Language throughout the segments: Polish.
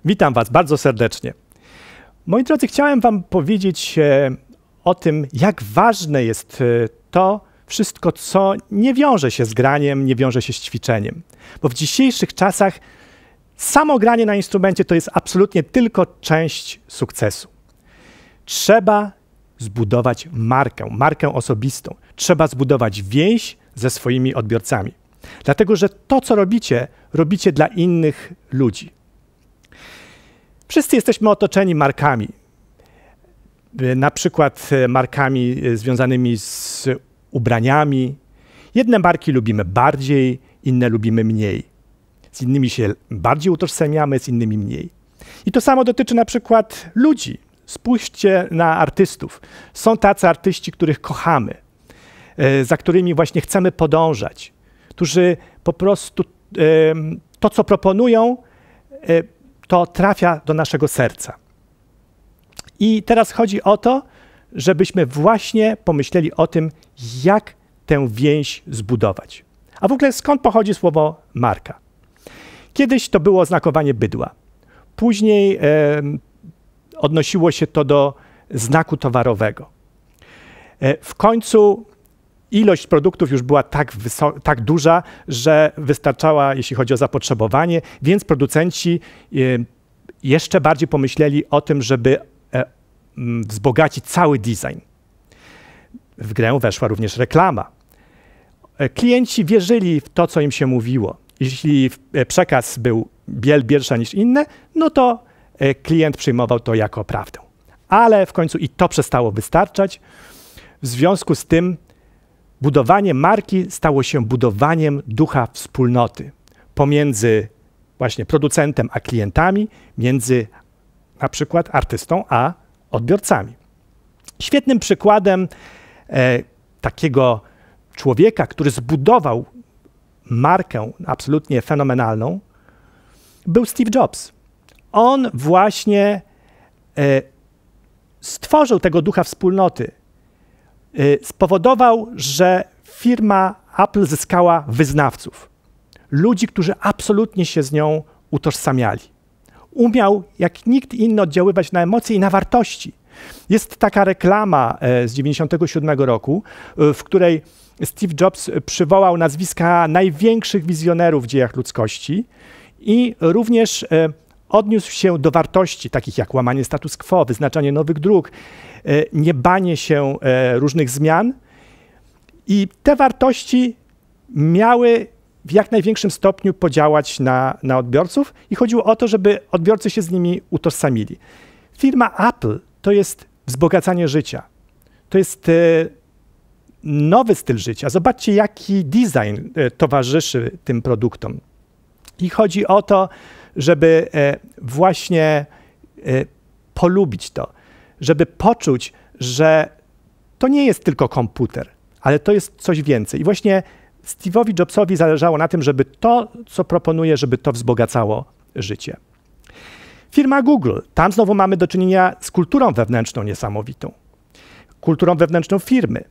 Witam Was bardzo serdecznie. Moi drodzy, chciałem Wam powiedzieć o tym, jak ważne jest to wszystko, co nie wiąże się z graniem, nie wiąże się z ćwiczeniem. Bo w dzisiejszych czasach samo granie na instrumencie to jest absolutnie tylko część sukcesu. Trzeba zbudować markę osobistą. Trzeba zbudować więź ze swoimi odbiorcami. Dlatego, że to, co robicie, robicie dla innych ludzi. Wszyscy jesteśmy otoczeni markami. Na przykład markami związanymi z ubraniami. Jedne marki lubimy bardziej, inne lubimy mniej. Z innymi się bardziej utożsamiamy, z innymi mniej. I to samo dotyczy na przykład ludzi. Spójrzcie na artystów. Są tacy artyści, których kochamy, za którymi właśnie chcemy podążać, którzy po prostu to, co proponują, to trafia do naszego serca. I teraz chodzi o to, żebyśmy właśnie pomyśleli o tym, jak tę więź zbudować. A w ogóle skąd pochodzi słowo marka? Kiedyś to było oznakowanie bydła. Później odnosiło się to do znaku towarowego. W końcu ilość produktów już była tak duża, że wystarczała, jeśli chodzi o zapotrzebowanie, więc producenci jeszcze bardziej pomyśleli o tym, żeby wzbogacić cały design. W grę weszła również reklama. Klienci wierzyli w to, co im się mówiło. Jeśli przekaz był bielsza niż inne, no to klient przyjmował to jako prawdę. Ale w końcu i to przestało wystarczać. W związku z tym budowanie marki stało się budowaniem ducha wspólnoty pomiędzy właśnie producentem a klientami, między na przykład artystą a odbiorcami. Świetnym przykładem takiego człowieka, który zbudował markę absolutnie fenomenalną, był Steve Jobs. On właśnie stworzył tego ducha wspólnoty. Spowodował, że firma Apple zyskała wyznawców. Ludzi, którzy absolutnie się z nią utożsamiali. Umiał jak nikt inny oddziaływać na emocje i na wartości. Jest taka reklama z 1997 roku, w której Steve Jobs przywołał nazwiska największych wizjonerów w dziejach ludzkości i również odniósł się do wartości, takich jak łamanie status quo, wyznaczanie nowych dróg, nie banie się różnych zmian. I te wartości miały w jak największym stopniu podziałać na odbiorców i chodziło o to, żeby odbiorcy się z nimi utożsamili. Firma Apple to jest wzbogacanie życia. To jest nowy styl życia. Zobaczcie, jaki design towarzyszy tym produktom. I chodzi o to, żeby właśnie polubić to, żeby poczuć, że to nie jest tylko komputer, ale to jest coś więcej. I właśnie Steve'owi Jobsowi zależało na tym, żeby to, co proponuje, żeby to wzbogacało życie. Firma Google. Tam znowu mamy do czynienia z kulturą wewnętrzną niesamowitą. Kulturą wewnętrzną firmy.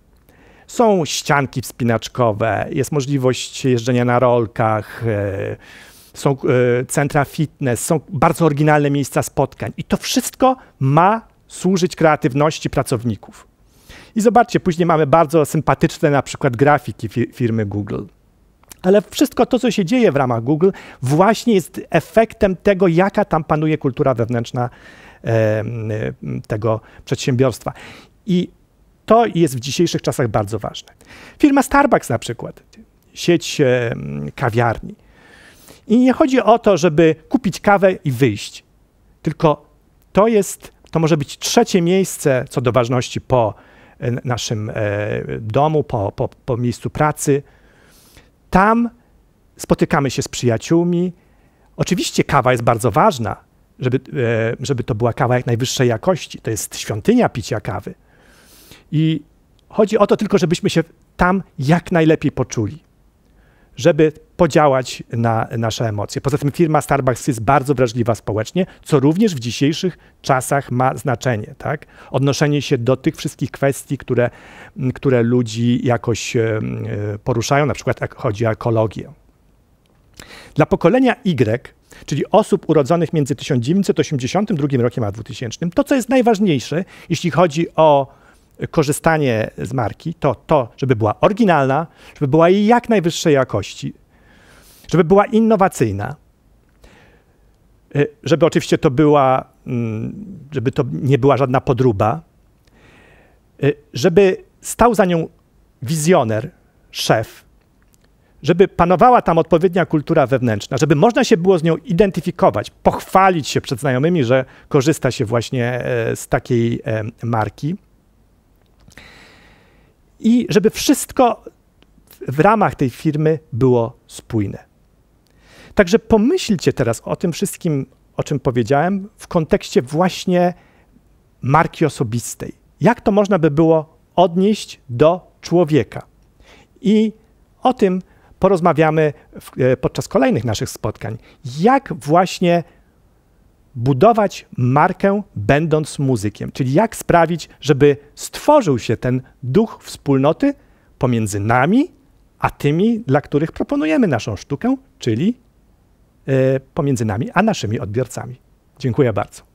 Są ścianki wspinaczkowe, jest możliwość jeżdżenia na rolkach, są centra fitness, są bardzo oryginalne miejsca spotkań. I to wszystko ma służyć kreatywności pracowników. I zobaczcie, później mamy bardzo sympatyczne na przykład grafiki firmy Google. Ale wszystko to, co się dzieje w ramach Google, właśnie jest efektem tego, jaka tam panuje kultura wewnętrzna tego przedsiębiorstwa. I to jest w dzisiejszych czasach bardzo ważne. Firma Starbucks na przykład, sieć kawiarni. I nie chodzi o to, żeby kupić kawę i wyjść, tylko to może być trzecie miejsce co do ważności po naszym domu, po miejscu pracy. Tam spotykamy się z przyjaciółmi. Oczywiście kawa jest bardzo ważna, żeby to była kawa jak najwyższej jakości. To jest świątynia picia kawy. I chodzi o to tylko, żebyśmy się tam jak najlepiej poczuli, żeby podziałać na nasze emocje. Poza tym firma Starbucks jest bardzo wrażliwa społecznie, co również w dzisiejszych czasach ma znaczenie. Tak? Odnoszenie się do tych wszystkich kwestii, które ludzi jakoś poruszają, na przykład jak chodzi o ekologię. Dla pokolenia Y czyli osób urodzonych między 1982 rokiem a 2000, to, co jest najważniejsze, jeśli chodzi o korzystanie z marki, to, żeby była oryginalna, żeby była jej jak najwyższej jakości, żeby była innowacyjna, żeby oczywiście żeby to nie była żadna podróba, żeby stał za nią wizjoner, szef, żeby panowała tam odpowiednia kultura wewnętrzna, żeby można się było z nią identyfikować, pochwalić się przed znajomymi, że korzysta się właśnie z takiej marki. I żeby wszystko w ramach tej firmy było spójne. Także pomyślcie teraz o tym wszystkim, o czym powiedziałem, w kontekście właśnie marki osobistej. Jak to można by było odnieść do człowieka? I o tym porozmawiamy podczas kolejnych naszych spotkań. Jak właśnie budować markę, będąc muzykiem, czyli jak sprawić, żeby stworzył się ten duch wspólnoty pomiędzy nami, a tymi, dla których proponujemy naszą sztukę, czyli pomiędzy nami a naszymi odbiorcami. Dziękuję bardzo.